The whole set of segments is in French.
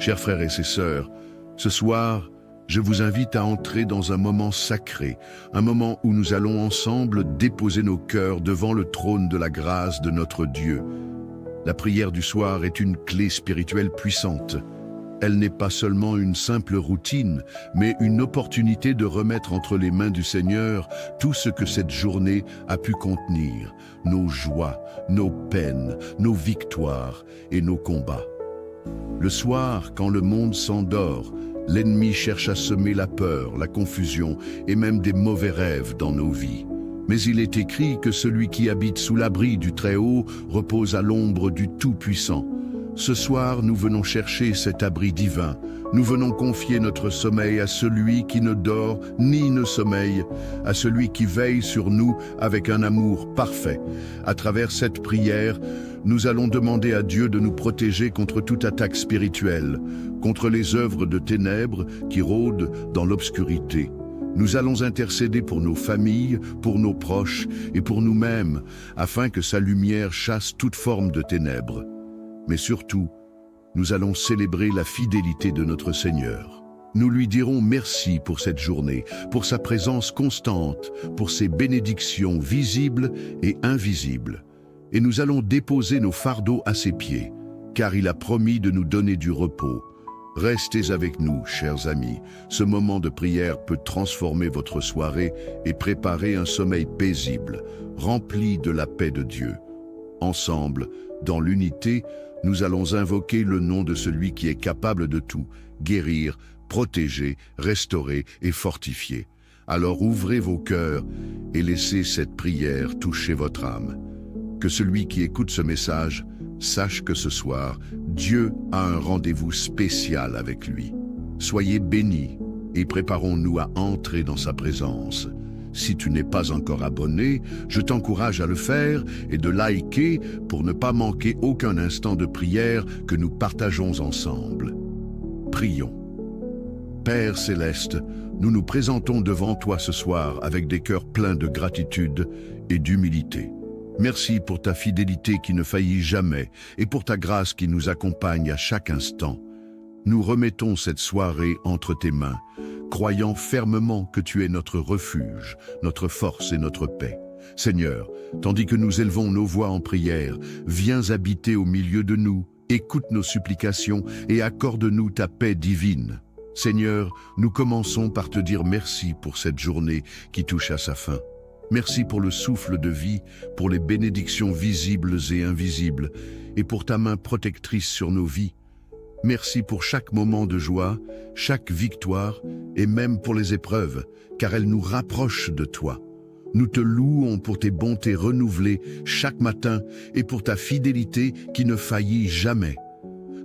Chers frères et sœurs, ce soir, je vous invite à entrer dans un moment sacré, un moment où nous allons ensemble déposer nos cœurs devant le trône de la grâce de notre Dieu. La prière du soir est une clé spirituelle puissante. Elle n'est pas seulement une simple routine, mais une opportunité de remettre entre les mains du Seigneur tout ce que cette journée a pu contenir, nos joies, nos peines, nos victoires et nos combats. Le soir, quand le monde s'endort, l'ennemi cherche à semer la peur, la confusion et même des mauvais rêves dans nos vies. Mais il est écrit que celui qui habite sous l'abri du Très-Haut repose à l'ombre du Tout-Puissant. Ce soir, nous venons chercher cet abri divin. Nous venons confier notre sommeil à celui qui ne dort ni ne sommeille, à celui qui veille sur nous avec un amour parfait. À travers cette prière, nous allons demander à Dieu de nous protéger contre toute attaque spirituelle, contre les œuvres de ténèbres qui rôdent dans l'obscurité. Nous allons intercéder pour nos familles, pour nos proches et pour nous-mêmes, afin que sa lumière chasse toute forme de ténèbres. Mais surtout, nous allons célébrer la fidélité de notre Seigneur. Nous lui dirons merci pour cette journée, pour sa présence constante, pour ses bénédictions visibles et invisibles. Et nous allons déposer nos fardeaux à ses pieds, car il a promis de nous donner du repos. Restez avec nous, chers amis. Ce moment de prière peut transformer votre soirée et préparer un sommeil paisible, rempli de la paix de Dieu. Ensemble, dans l'unité, nous allons invoquer le nom de celui qui est capable de tout, guérir, protéger, restaurer et fortifier. Alors ouvrez vos cœurs et laissez cette prière toucher votre âme. Que celui qui écoute ce message sache que ce soir, Dieu a un rendez-vous spécial avec lui. Soyez bénis et préparons-nous à entrer dans sa présence. Si tu n'es pas encore abonné, je t'encourage à le faire et de liker pour ne pas manquer aucun instant de prière que nous partageons ensemble. Prions. Père céleste, nous nous présentons devant toi ce soir avec des cœurs pleins de gratitude et d'humilité. Merci pour ta fidélité qui ne faillit jamais et pour ta grâce qui nous accompagne à chaque instant. Nous remettons cette soirée entre tes mains, croyant fermement que tu es notre refuge, notre force et notre paix. Seigneur, tandis que nous élevons nos voix en prière, viens habiter au milieu de nous, écoute nos supplications et accorde-nous ta paix divine. Seigneur, nous commençons par te dire merci pour cette journée qui touche à sa fin. Merci pour le souffle de vie, pour les bénédictions visibles et invisibles, et pour ta main protectrice sur nos vies. Merci pour chaque moment de joie, chaque victoire, et même pour les épreuves, car elles nous rapprochent de toi. Nous te louons pour tes bontés renouvelées chaque matin et pour ta fidélité qui ne faillit jamais.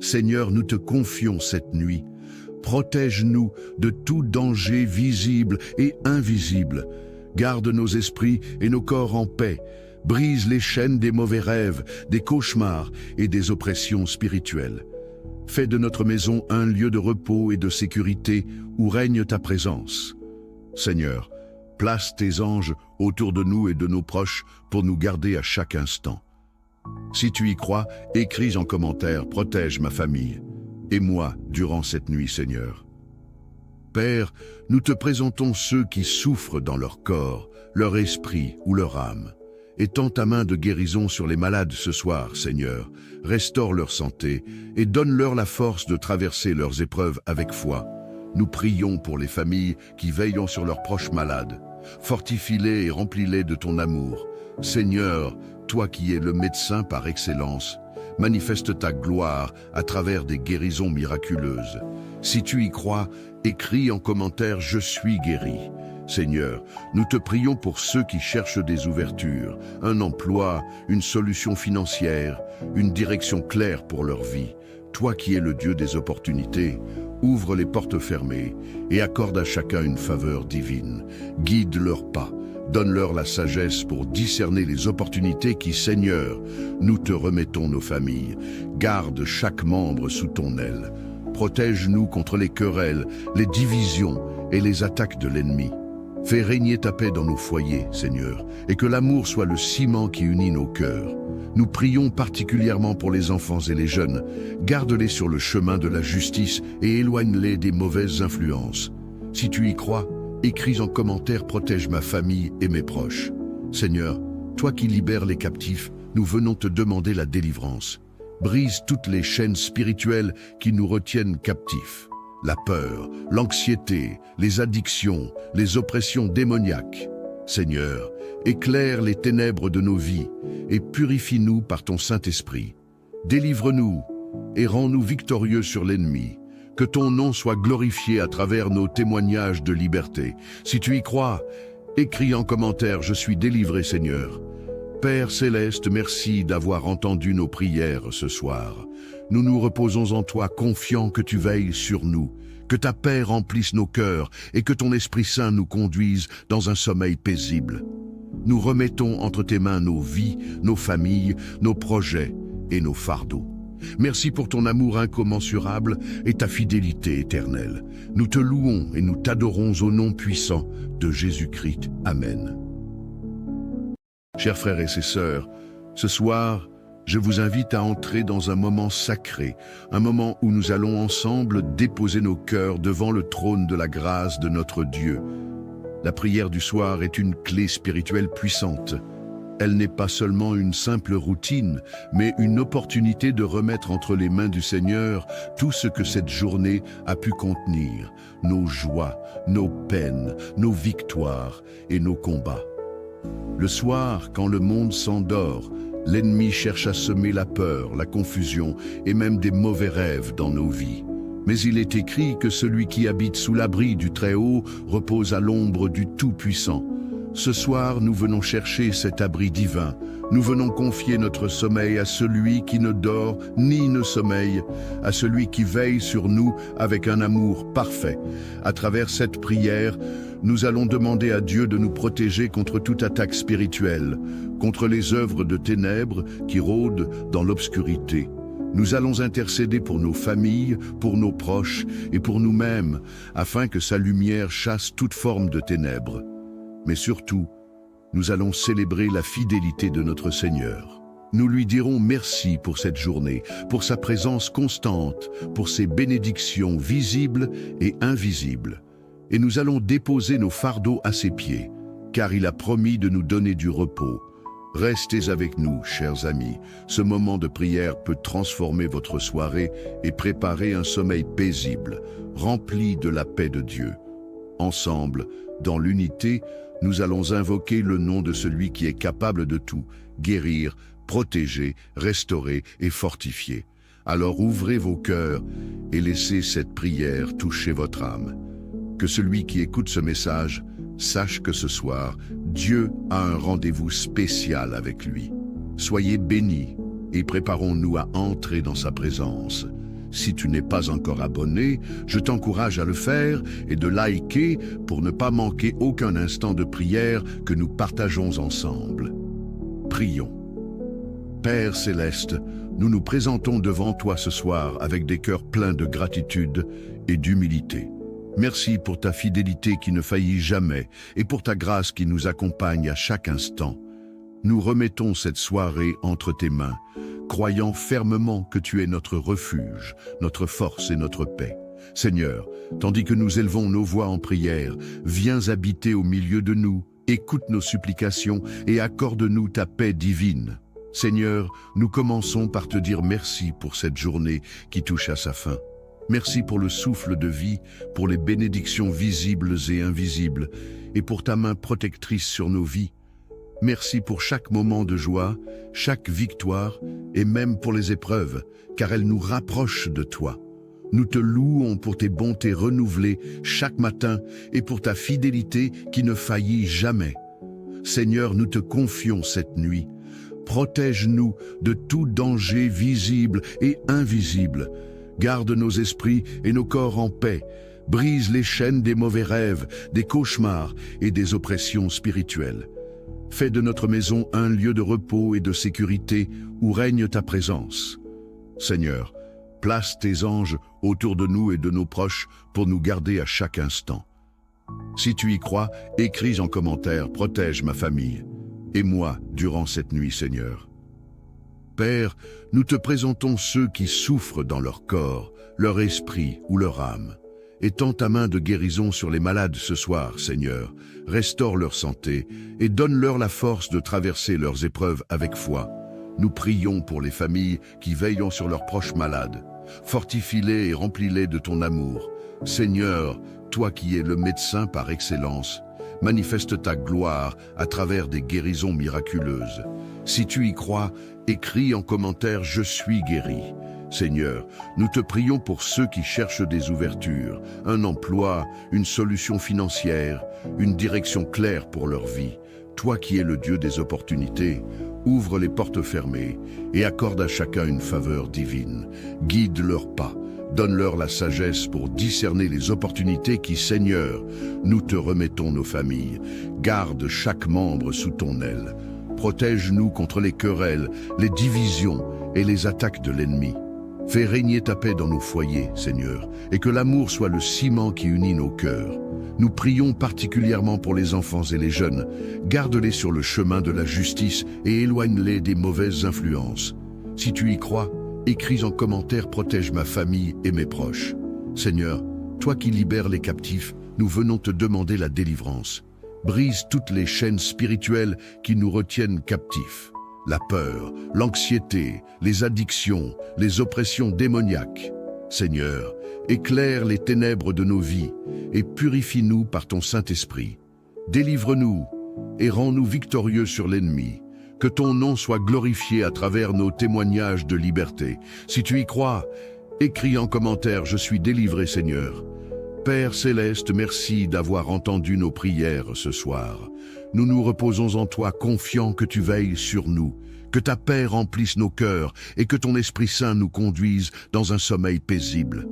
Seigneur, nous te confions cette nuit. Protège-nous de tout danger visible et invisible. Garde nos esprits et nos corps en paix. Brise les chaînes des mauvais rêves, des cauchemars et des oppressions spirituelles. Fais de notre maison un lieu de repos et de sécurité où règne ta présence. Seigneur, place tes anges autour de nous et de nos proches pour nous garder à chaque instant. Si tu y crois, écris en commentaire « Protège ma famille » et moi durant cette nuit, Seigneur. Père, nous te présentons ceux qui souffrent dans leur corps, leur esprit ou leur âme. Étends ta main de guérison sur les malades ce soir, Seigneur. Restaure leur santé et donne-leur la force de traverser leurs épreuves avec foi. Nous prions pour les familles qui veillent sur leurs proches malades. Fortifie-les et remplis-les de ton amour. Seigneur, toi qui es le médecin par excellence, manifeste ta gloire à travers des guérisons miraculeuses. Si tu y crois, écris en commentaire « Je suis guéri ». Seigneur, nous te prions pour ceux qui cherchent des ouvertures, un emploi, une solution financière, une direction claire pour leur vie. Toi qui es le Dieu des opportunités, ouvre les portes fermées et accorde à chacun une faveur divine. Guide leurs pas, donne-leur la sagesse pour discerner les opportunités qui, Seigneur, nous te remettons nos familles. Garde chaque membre sous ton aile. Protège-nous contre les querelles, les divisions et les attaques de l'ennemi. Fais régner ta paix dans nos foyers, Seigneur, et que l'amour soit le ciment qui unit nos cœurs. Nous prions particulièrement pour les enfants et les jeunes. Garde-les sur le chemin de la justice et éloigne-les des mauvaises influences. Si tu y crois, écris en commentaire « Protège ma famille et mes proches ». Seigneur, toi qui libères les captifs, nous venons te demander la délivrance. Brise toutes les chaînes spirituelles qui nous retiennent captifs. La peur, l'anxiété, les addictions, les oppressions démoniaques. Seigneur, éclaire les ténèbres de nos vies et purifie-nous par ton Saint-Esprit. Délivre-nous et rends-nous victorieux sur l'ennemi. Que ton nom soit glorifié à travers nos témoignages de liberté. Si tu y crois, écris en commentaire « Je suis délivré, Seigneur ». Père Céleste, merci d'avoir entendu nos prières ce soir. Nous nous reposons en toi, confiants que tu veilles sur nous, que ta paix remplisse nos cœurs et que ton Esprit Saint nous conduise dans un sommeil paisible. Nous remettons entre tes mains nos vies, nos familles, nos projets et nos fardeaux. Merci pour ton amour incommensurable et ta fidélité éternelle. Nous te louons et nous t'adorons au nom puissant de Jésus-Christ. Amen. Chers frères et sœurs, ce soir, je vous invite à entrer dans un moment sacré, un moment où nous allons ensemble déposer nos cœurs devant le trône de la grâce de notre Dieu. La prière du soir est une clé spirituelle puissante. Elle n'est pas seulement une simple routine, mais une opportunité de remettre entre les mains du Seigneur tout ce que cette journée a pu contenir, nos joies, nos peines, nos victoires et nos combats. Le soir, quand le monde s'endort, l'ennemi cherche à semer la peur, la confusion et même des mauvais rêves dans nos vies. Mais il est écrit que celui qui habite sous l'abri du Très-Haut repose à l'ombre du Tout-Puissant. Ce soir, nous venons chercher cet abri divin. Nous venons confier notre sommeil à celui qui ne dort ni ne sommeille, à celui qui veille sur nous avec un amour parfait. À travers cette prière, nous allons demander à Dieu de nous protéger contre toute attaque spirituelle, contre les œuvres de ténèbres qui rôdent dans l'obscurité. Nous allons intercéder pour nos familles, pour nos proches et pour nous-mêmes, afin que sa lumière chasse toute forme de ténèbres. Mais surtout, nous allons célébrer la fidélité de notre Seigneur. Nous lui dirons merci pour cette journée, pour sa présence constante, pour ses bénédictions visibles et invisibles. Et nous allons déposer nos fardeaux à ses pieds, car il a promis de nous donner du repos. Restez avec nous, chers amis. Ce moment de prière peut transformer votre soirée et préparer un sommeil paisible, rempli de la paix de Dieu. Ensemble, dans l'unité, nous allons invoquer le nom de celui qui est capable de tout, guérir, protéger, restaurer et fortifier. Alors ouvrez vos cœurs et laissez cette prière toucher votre âme. Que celui qui écoute ce message sache que ce soir, Dieu a un rendez-vous spécial avec lui. Soyez bénis et préparons-nous à entrer dans sa présence. Si tu n'es pas encore abonné, je t'encourage à le faire et de liker pour ne pas manquer aucun instant de prière que nous partageons ensemble. Prions. Père Céleste, nous nous présentons devant toi ce soir avec des cœurs pleins de gratitude et d'humilité. Merci pour ta fidélité qui ne faillit jamais et pour ta grâce qui nous accompagne à chaque instant. Nous remettons cette soirée entre tes mains, croyant fermement que tu es notre refuge, notre force et notre paix. Seigneur, tandis que nous élevons nos voix en prière, viens habiter au milieu de nous, écoute nos supplications et accorde-nous ta paix divine. Seigneur, nous commençons par te dire merci pour cette journée qui touche à sa fin. Merci pour le souffle de vie, pour les bénédictions visibles et invisibles, et pour ta main protectrice sur nos vies. Merci pour chaque moment de joie, chaque victoire, et même pour les épreuves, car elles nous rapprochent de toi. Nous te louons pour tes bontés renouvelées chaque matin et pour ta fidélité qui ne faillit jamais. Seigneur, nous te confions cette nuit. Protège-nous de tout danger visible et invisible. Garde nos esprits et nos corps en paix. Brise les chaînes des mauvais rêves, des cauchemars et des oppressions spirituelles. Fais de notre maison un lieu de repos et de sécurité où règne ta présence. Seigneur, place tes anges autour de nous et de nos proches pour nous garder à chaque instant. Si tu y crois, écris en commentaire « Protège ma famille » et moi durant cette nuit, Seigneur. Père, nous te présentons ceux qui souffrent dans leur corps, leur esprit ou leur âme. Étends ta main de guérison sur les malades ce soir, Seigneur. Restaure leur santé et donne-leur la force de traverser leurs épreuves avec foi. Nous prions pour les familles qui veillent sur leurs proches malades. Fortifie-les et remplis-les de ton amour. Seigneur, toi qui es le médecin par excellence, manifeste ta gloire à travers des guérisons miraculeuses. Si tu y crois, écris en commentaire « Je suis guéri ». Seigneur, nous te prions pour ceux qui cherchent des ouvertures, un emploi, une solution financière, une direction claire pour leur vie. Toi qui es le Dieu des opportunités, ouvre les portes fermées et accorde à chacun une faveur divine. Guide leurs pas, donne-leur la sagesse pour discerner les opportunités qui, Seigneur, nous te remettons nos familles. Garde chaque membre sous ton aile. Protège-nous contre les querelles, les divisions et les attaques de l'ennemi. Fais régner ta paix dans nos foyers, Seigneur, et que l'amour soit le ciment qui unit nos cœurs. Nous prions particulièrement pour les enfants et les jeunes. Garde-les sur le chemin de la justice et éloigne-les des mauvaises influences. Si tu y crois, écris en commentaire « Protège ma famille et mes proches ». Seigneur, toi qui libères les captifs, nous venons te demander la délivrance. Brise toutes les chaînes spirituelles qui nous retiennent captifs. La peur, l'anxiété, les addictions, les oppressions démoniaques. Seigneur, éclaire les ténèbres de nos vies et purifie-nous par ton Saint-Esprit. Délivre-nous et rends-nous victorieux sur l'ennemi. Que ton nom soit glorifié à travers nos témoignages de liberté. Si tu y crois, écris en commentaire « Je suis délivré, Seigneur ». Père Céleste, merci d'avoir entendu nos prières ce soir. Nous nous reposons en toi, confiants que tu veilles sur nous, que ta paix remplisse nos cœurs et que ton Esprit Saint nous conduise dans un sommeil paisible.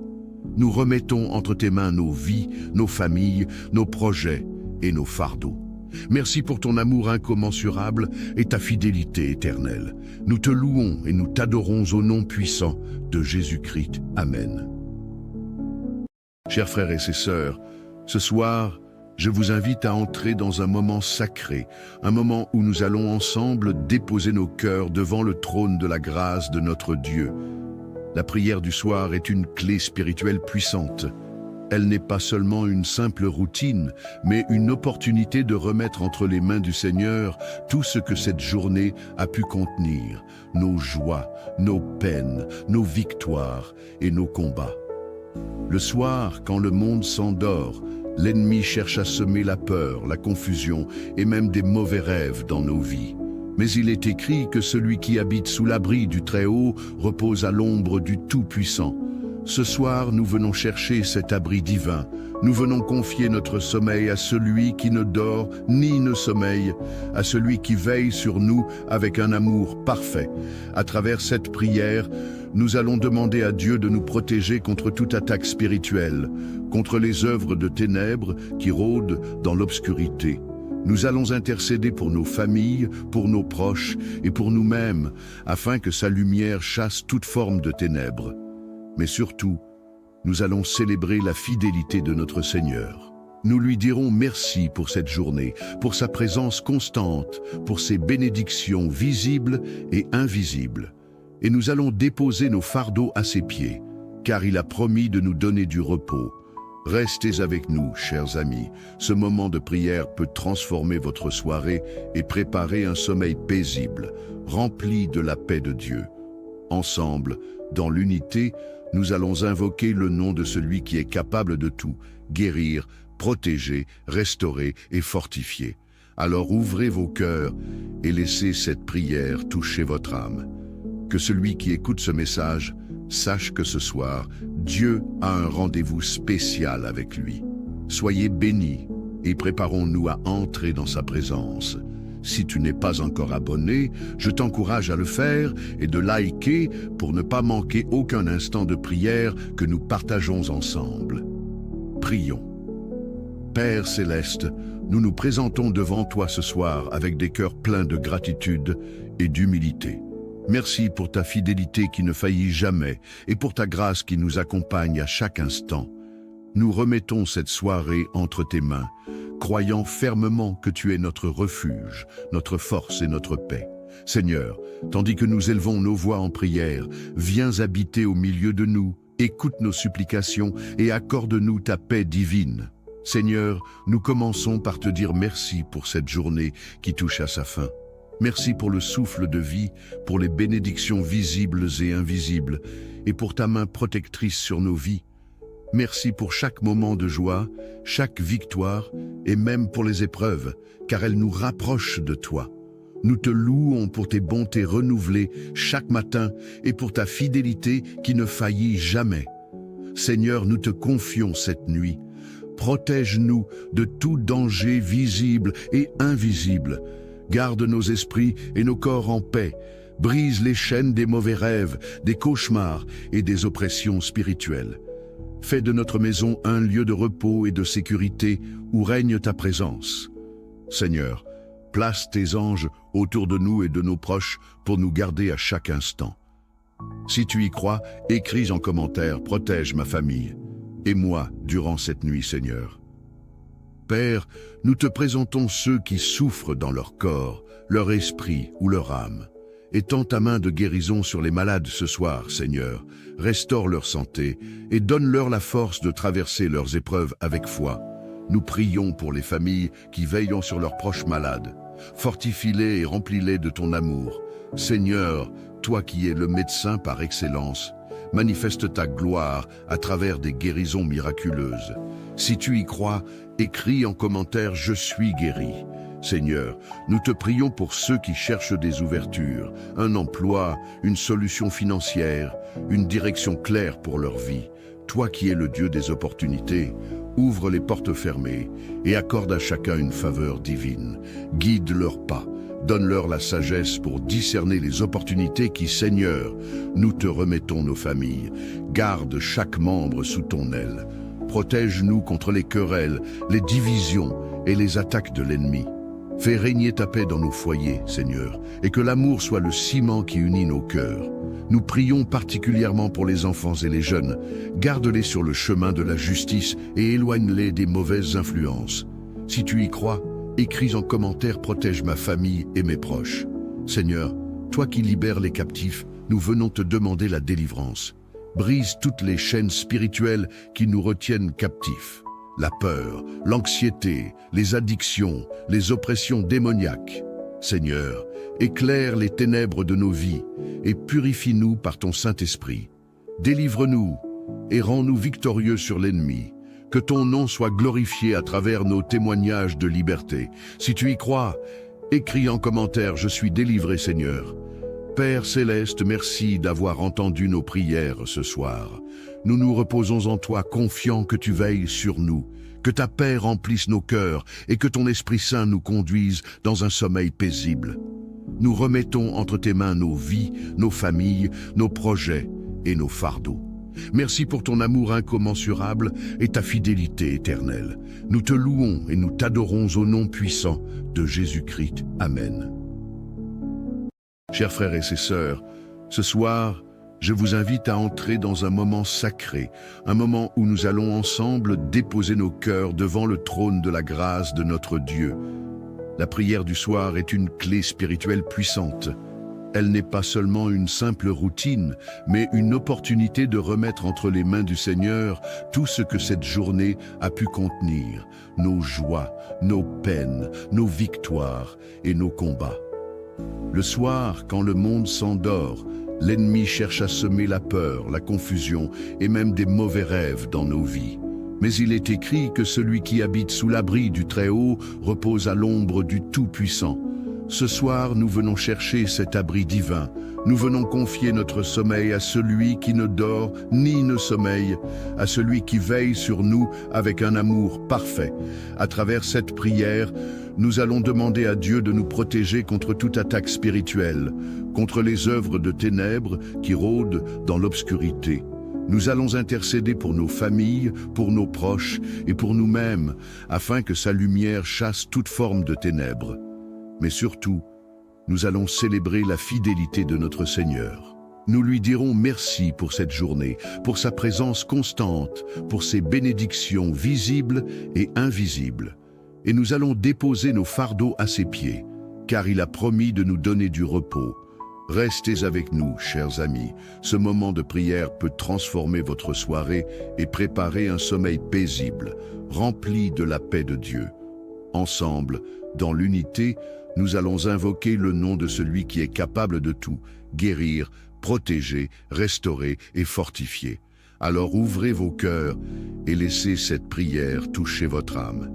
Nous remettons entre tes mains nos vies, nos familles, nos projets et nos fardeaux. Merci pour ton amour incommensurable et ta fidélité éternelle. Nous te louons et nous t'adorons au nom puissant de Jésus-Christ. Amen. Chers frères et sœurs, ce soir, je vous invite à entrer dans un moment sacré, un moment où nous allons ensemble déposer nos cœurs devant le trône de la grâce de notre Dieu. La prière du soir est une clé spirituelle puissante. Elle n'est pas seulement une simple routine, mais une opportunité de remettre entre les mains du Seigneur tout ce que cette journée a pu contenir, nos joies, nos peines, nos victoires et nos combats. Le soir, quand le monde s'endort, l'ennemi cherche à semer la peur, la confusion et même des mauvais rêves dans nos vies. Mais il est écrit que celui qui habite sous l'abri du Très-Haut repose à l'ombre du Tout-Puissant. Ce soir, nous venons chercher cet abri divin. Nous venons confier notre sommeil à celui qui ne dort ni ne sommeille, à celui qui veille sur nous avec un amour parfait. À travers cette prière, nous allons demander à Dieu de nous protéger contre toute attaque spirituelle, contre les œuvres de ténèbres qui rôdent dans l'obscurité. Nous allons intercéder pour nos familles, pour nos proches et pour nous-mêmes, afin que sa lumière chasse toute forme de ténèbres. Mais surtout, nous allons célébrer la fidélité de notre Seigneur. Nous lui dirons merci pour cette journée, pour sa présence constante, pour ses bénédictions visibles et invisibles. Et nous allons déposer nos fardeaux à ses pieds, car il a promis de nous donner du repos. Restez avec nous, chers amis. Ce moment de prière peut transformer votre soirée et préparer un sommeil paisible, rempli de la paix de Dieu. Ensemble, dans l'unité, nous allons invoquer le nom de celui qui est capable de tout, guérir, protéger, restaurer et fortifier. Alors ouvrez vos cœurs et laissez cette prière toucher votre âme. Que celui qui écoute ce message sache que ce soir, Dieu a un rendez-vous spécial avec lui. Soyez bénis et préparons-nous à entrer dans sa présence. Si tu n'es pas encore abonné, je t'encourage à le faire et de liker pour ne pas manquer aucun instant de prière que nous partageons ensemble. Prions. Père Céleste, nous nous présentons devant toi ce soir avec des cœurs pleins de gratitude et d'humilité. Merci pour ta fidélité qui ne faillit jamais et pour ta grâce qui nous accompagne à chaque instant. Nous remettons cette soirée entre tes mains, croyant fermement que tu es notre refuge, notre force et notre paix. Seigneur, tandis que nous élevons nos voix en prière, viens habiter au milieu de nous, écoute nos supplications et accorde-nous ta paix divine. Seigneur, nous commençons par te dire merci pour cette journée qui touche à sa fin. Merci pour le souffle de vie, pour les bénédictions visibles et invisibles, et pour ta main protectrice sur nos vies. Merci pour chaque moment de joie, chaque victoire, et même pour les épreuves, car elles nous rapprochent de toi. Nous te louons pour tes bontés renouvelées chaque matin et pour ta fidélité qui ne faillit jamais. Seigneur, nous te confions cette nuit. Protège-nous de tout danger visible et invisible. Garde nos esprits et nos corps en paix. Brise les chaînes des mauvais rêves, des cauchemars et des oppressions spirituelles. Fais de notre maison un lieu de repos et de sécurité où règne ta présence. Seigneur, place tes anges autour de nous et de nos proches pour nous garder à chaque instant. Si tu y crois, écris en commentaire « Protège ma famille » et moi durant cette nuit, Seigneur. Père, nous te présentons ceux qui souffrent dans leur corps, leur esprit ou leur âme. Étends ta main de guérison sur les malades ce soir, Seigneur. Restaure leur santé et donne-leur la force de traverser leurs épreuves avec foi. Nous prions pour les familles qui veillent sur leurs proches malades. Fortifie-les et remplis-les de ton amour. Seigneur, toi qui es le médecin par excellence, manifeste ta gloire à travers des guérisons miraculeuses. Si tu y crois, écris en commentaire « Je suis guéri ». Seigneur, nous te prions pour ceux qui cherchent des ouvertures, un emploi, une solution financière, une direction claire pour leur vie. Toi qui es le Dieu des opportunités, ouvre les portes fermées et accorde à chacun une faveur divine. Guide leurs pas, donne-leur la sagesse pour discerner les opportunités qui, Seigneur, nous te remettons nos familles. Garde chaque membre sous ton aile. Protège-nous contre les querelles, les divisions et les attaques de l'ennemi. Fais régner ta paix dans nos foyers, Seigneur, et que l'amour soit le ciment qui unit nos cœurs. Nous prions particulièrement pour les enfants et les jeunes. Garde-les sur le chemin de la justice et éloigne-les des mauvaises influences. Si tu y crois, écris en commentaire « Protège ma famille et mes proches ». Seigneur, toi qui libères les captifs, nous venons te demander la délivrance. Brise toutes les chaînes spirituelles qui nous retiennent captifs. La peur, l'anxiété, les addictions, les oppressions démoniaques. Seigneur, éclaire les ténèbres de nos vies et purifie-nous par ton Saint-Esprit. Délivre-nous et rends-nous victorieux sur l'ennemi. Que ton nom soit glorifié à travers nos témoignages de liberté. Si tu y crois, écris en commentaire « Je suis délivré, Seigneur ». Père Céleste, merci d'avoir entendu nos prières ce soir. Nous nous reposons en toi, confiants que tu veilles sur nous, que ta paix remplisse nos cœurs et que ton Esprit Saint nous conduise dans un sommeil paisible. Nous remettons entre tes mains nos vies, nos familles, nos projets et nos fardeaux. Merci pour ton amour incommensurable et ta fidélité éternelle. Nous te louons et nous t'adorons au nom puissant de Jésus-Christ. Amen. Chers frères et sœurs, ce soir, je vous invite à entrer dans un moment sacré, un moment où nous allons ensemble déposer nos cœurs devant le trône de la grâce de notre Dieu. La prière du soir est une clé spirituelle puissante. Elle n'est pas seulement une simple routine, mais une opportunité de remettre entre les mains du Seigneur tout ce que cette journée a pu contenir, nos joies, nos peines, nos victoires et nos combats. Le soir, quand le monde s'endort, l'ennemi cherche à semer la peur, la confusion et même des mauvais rêves dans nos vies. Mais il est écrit que celui qui habite sous l'abri du Très-Haut repose à l'ombre du Tout-Puissant. Ce soir, nous venons chercher cet abri divin. Nous venons confier notre sommeil à celui qui ne dort ni ne sommeille, à celui qui veille sur nous avec un amour parfait. À travers cette prière, nous allons demander à Dieu de nous protéger contre toute attaque spirituelle, contre les œuvres de ténèbres qui rôdent dans l'obscurité. Nous allons intercéder pour nos familles, pour nos proches et pour nous-mêmes, afin que sa lumière chasse toute forme de ténèbres. Mais surtout, nous allons célébrer la fidélité de notre Seigneur. Nous lui dirons merci pour cette journée, pour sa présence constante, pour ses bénédictions visibles et invisibles. Et nous allons déposer nos fardeaux à ses pieds. car il a promis de nous donner du repos. Restez avec nous, chers amis. Ce moment de prière peut transformer votre soirée et préparer un sommeil paisible, rempli de la paix de Dieu. Ensemble, dans l'unité, nous allons invoquer le nom de celui qui est capable de tout, guérir, protéger, restaurer et fortifier. Alors ouvrez vos cœurs et laissez cette prière toucher votre âme.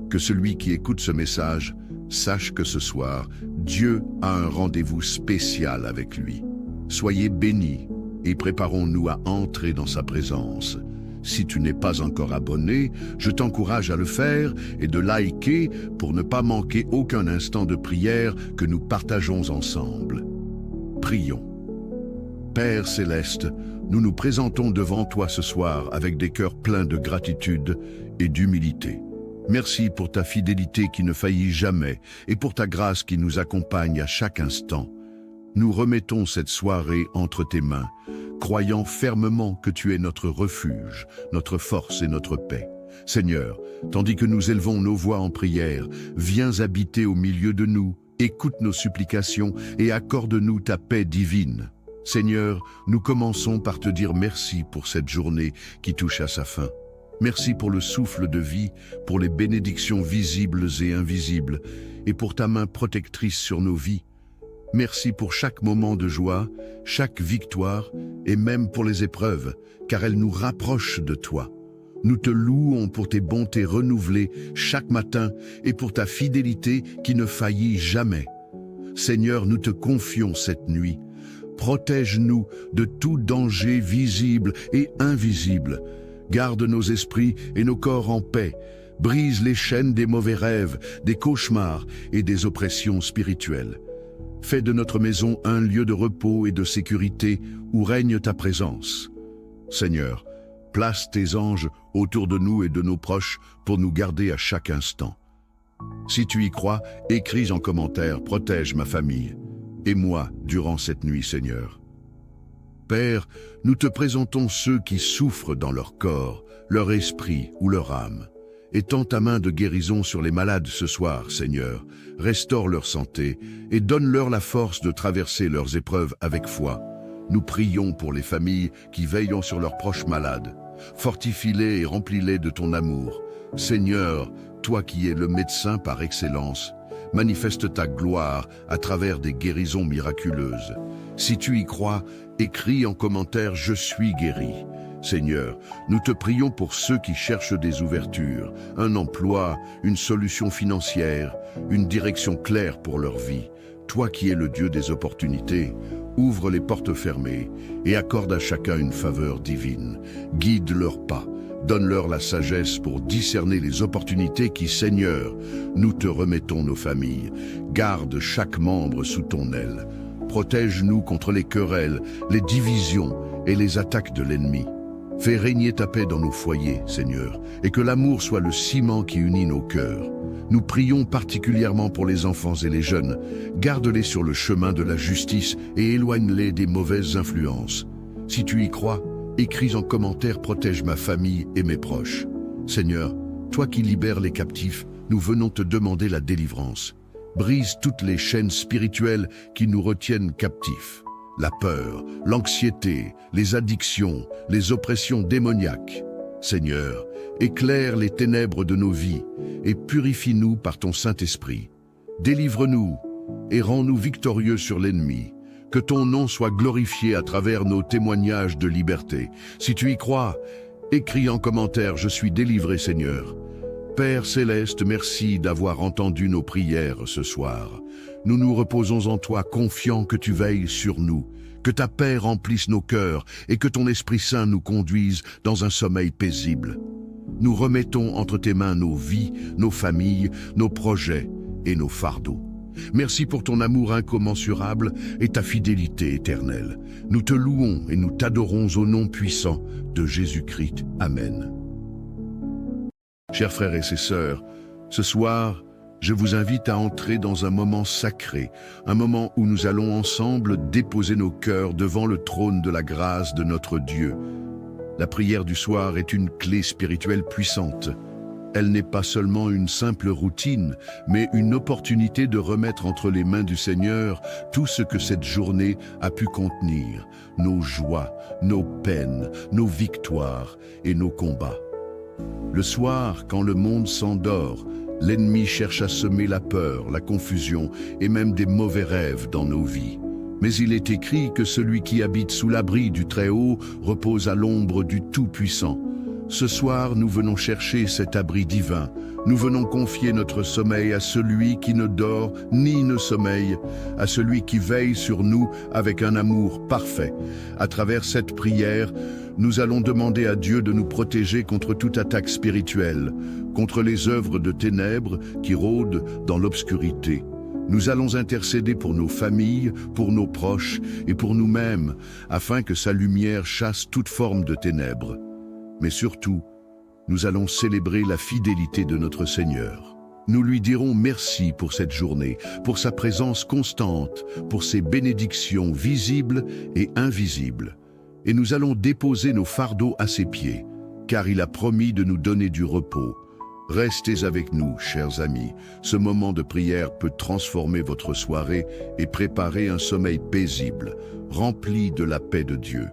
Que celui qui écoute ce message sache que ce soir, Dieu a un rendez-vous spécial avec lui. Soyez bénis et préparons-nous à entrer dans sa présence. Si tu n'es pas encore abonné, je t'encourage à le faire et de liker pour ne pas manquer aucun instant de prière que nous partageons ensemble. Prions. Père céleste, nous nous présentons devant toi ce soir avec des cœurs pleins de gratitude et d'humilité. Merci pour ta fidélité qui ne faillit jamais et pour ta grâce qui nous accompagne à chaque instant. Nous remettons cette soirée entre tes mains, croyant fermement que tu es notre refuge, notre force et notre paix. Seigneur, tandis que nous élevons nos voix en prière, viens habiter au milieu de nous, écoute nos supplications et accorde-nous ta paix divine. Seigneur, nous commençons par te dire merci pour cette journée qui touche à sa fin. Merci pour le souffle de vie, pour les bénédictions visibles et invisibles, et pour ta main protectrice sur nos vies. Merci pour chaque moment de joie, chaque victoire, et même pour les épreuves, car elles nous rapprochent de toi. Nous te louons pour tes bontés renouvelées chaque matin et pour ta fidélité qui ne faillit jamais. Seigneur, nous te confions cette nuit. Protège-nous de tout danger visible et invisible. Garde nos esprits et nos corps en paix. Brise les chaînes des mauvais rêves, des cauchemars et des oppressions spirituelles. Fais de notre maison un lieu de repos et de sécurité où règne ta présence. Seigneur, place tes anges autour de nous et de nos proches pour nous garder à chaque instant. Si tu y crois, écris en commentaire « Protège ma famille » et moi durant cette nuit, Seigneur. Père, nous te présentons ceux qui souffrent dans leur corps, leur esprit ou leur âme. Étends ta main de guérison sur les malades ce soir, Seigneur. Restaure leur santé et donne-leur la force de traverser leurs épreuves avec foi. Nous prions pour les familles qui veillent sur leurs proches malades. Fortifie-les et remplis-les de ton amour. Seigneur, toi qui es le médecin par excellence, manifeste ta gloire à travers des guérisons miraculeuses. Si tu y crois, écris en commentaire « Je suis guéri ». Seigneur, nous te prions pour ceux qui cherchent des ouvertures, un emploi, une solution financière, une direction claire pour leur vie. Toi qui es le Dieu des opportunités, ouvre les portes fermées et accorde à chacun une faveur divine. Guide leurs pas, donne-leur la sagesse pour discerner les opportunités qui, Seigneur, nous te remettons nos familles. Garde chaque membre sous ton aile. Protège-nous contre les querelles, les divisions et les attaques de l'ennemi. Fais régner ta paix dans nos foyers, Seigneur, et que l'amour soit le ciment qui unit nos cœurs. Nous prions particulièrement pour les enfants et les jeunes. Garde-les sur le chemin de la justice et éloigne-les des mauvaises influences. Si tu y crois, écris en commentaire « Protège ma famille et mes proches ». Seigneur, toi qui libères les captifs, nous venons te demander la délivrance. Brise toutes les chaînes spirituelles qui nous retiennent captifs. La peur, l'anxiété, les addictions, les oppressions démoniaques. Seigneur, éclaire les ténèbres de nos vies et purifie-nous par ton Saint-Esprit. Délivre-nous et rends-nous victorieux sur l'ennemi. Que ton nom soit glorifié à travers nos témoignages de liberté. Si tu y crois, écris en commentaire « Je suis délivré, Seigneur ». Père céleste, merci d'avoir entendu nos prières ce soir. Nous nous reposons en toi, confiants que tu veilles sur nous, que ta paix remplisse nos cœurs et que ton Esprit Saint nous conduise dans un sommeil paisible. Nous remettons entre tes mains nos vies, nos familles, nos projets et nos fardeaux. Merci pour ton amour incommensurable et ta fidélité éternelle. Nous te louons et nous t'adorons au nom puissant de Jésus-Christ. Amen. Chers frères et sœurs, ce soir, je vous invite à entrer dans un moment sacré, un moment où nous allons ensemble déposer nos cœurs devant le trône de la grâce de notre Dieu. La prière du soir est une clé spirituelle puissante. Elle n'est pas seulement une simple routine, mais une opportunité de remettre entre les mains du Seigneur tout ce que cette journée a pu contenir, nos joies, nos peines, nos victoires et nos combats. Le soir, quand le monde s'endort, l'ennemi cherche à semer la peur, la confusion et même des mauvais rêves dans nos vies. Mais il est écrit que celui qui habite sous l'abri du Très-Haut repose à l'ombre du Tout-Puissant. Ce soir, nous venons chercher cet abri divin. Nous venons confier notre sommeil à celui qui ne dort ni ne sommeille, à celui qui veille sur nous avec un amour parfait. À travers cette prière, nous allons demander à Dieu de nous protéger contre toute attaque spirituelle, contre les œuvres de ténèbres qui rôdent dans l'obscurité. Nous allons intercéder pour nos familles, pour nos proches et pour nous-mêmes, afin que sa lumière chasse toute forme de ténèbres. Mais surtout, nous allons célébrer la fidélité de notre Seigneur. Nous lui dirons merci pour cette journée, pour sa présence constante, pour ses bénédictions visibles et invisibles. Et nous allons déposer nos fardeaux à ses pieds, car il a promis de nous donner du repos. Restez avec nous, chers amis. Ce moment de prière peut transformer votre soirée et préparer un sommeil paisible, rempli de la paix de Dieu.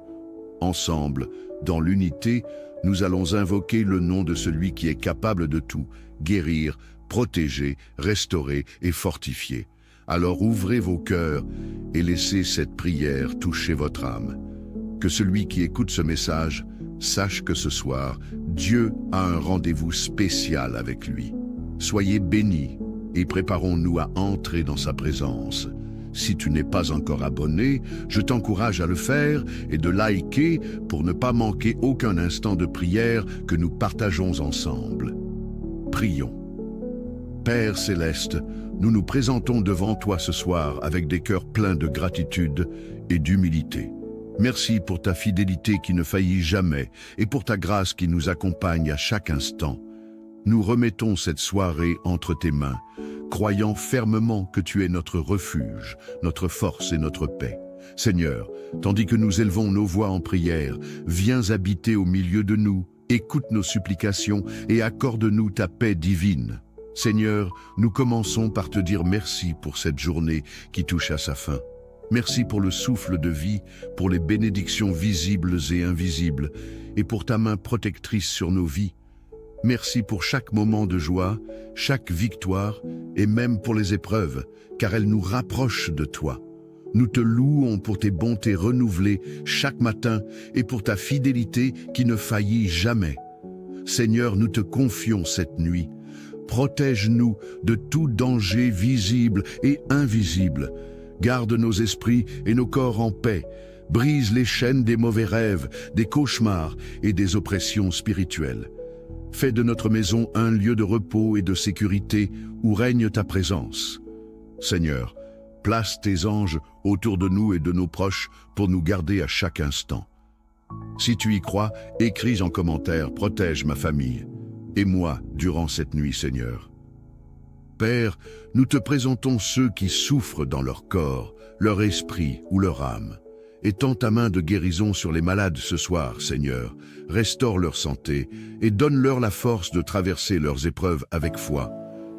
Ensemble, dans l'unité, nous allons invoquer le nom de celui qui est capable de tout, guérir, protéger, restaurer et fortifier. Alors ouvrez vos cœurs et laissez cette prière toucher votre âme. Que celui qui écoute ce message sache que ce soir, Dieu a un rendez-vous spécial avec lui. Soyez bénis et préparons-nous à entrer dans sa présence. Si tu n'es pas encore abonné, je t'encourage à le faire et de liker pour ne pas manquer aucun instant de prière que nous partageons ensemble. Prions. Père céleste, nous nous présentons devant toi ce soir avec des cœurs pleins de gratitude et d'humilité. Merci pour ta fidélité qui ne faillit jamais et pour ta grâce qui nous accompagne à chaque instant. Nous remettons cette soirée entre tes mains, croyant fermement que tu es notre refuge, notre force et notre paix. Seigneur, tandis que nous élevons nos voix en prière, viens habiter au milieu de nous, écoute nos supplications et accorde-nous ta paix divine. Seigneur, nous commençons par te dire merci pour cette journée qui touche à sa fin. Merci pour le souffle de vie, pour les bénédictions visibles et invisibles, et pour ta main protectrice sur nos vies. Merci pour chaque moment de joie, chaque victoire, et même pour les épreuves, car elles nous rapprochent de toi. Nous te louons pour tes bontés renouvelées chaque matin et pour ta fidélité qui ne faillit jamais. Seigneur, nous te confions cette nuit. Protège-nous de tout danger visible et invisible. Garde nos esprits et nos corps en paix. Brise les chaînes des mauvais rêves, des cauchemars et des oppressions spirituelles. Fais de notre maison un lieu de repos et de sécurité où règne ta présence. Seigneur, place tes anges autour de nous et de nos proches pour nous garder à chaque instant. Si tu y crois, écris en commentaire « Protège ma famille » et moi durant cette nuit, Seigneur. Père, nous te présentons ceux qui souffrent dans leur corps, leur esprit ou leur âme. Étends ta main de guérison sur les malades ce soir, Seigneur. Restaure leur santé et donne-leur la force de traverser leurs épreuves avec foi.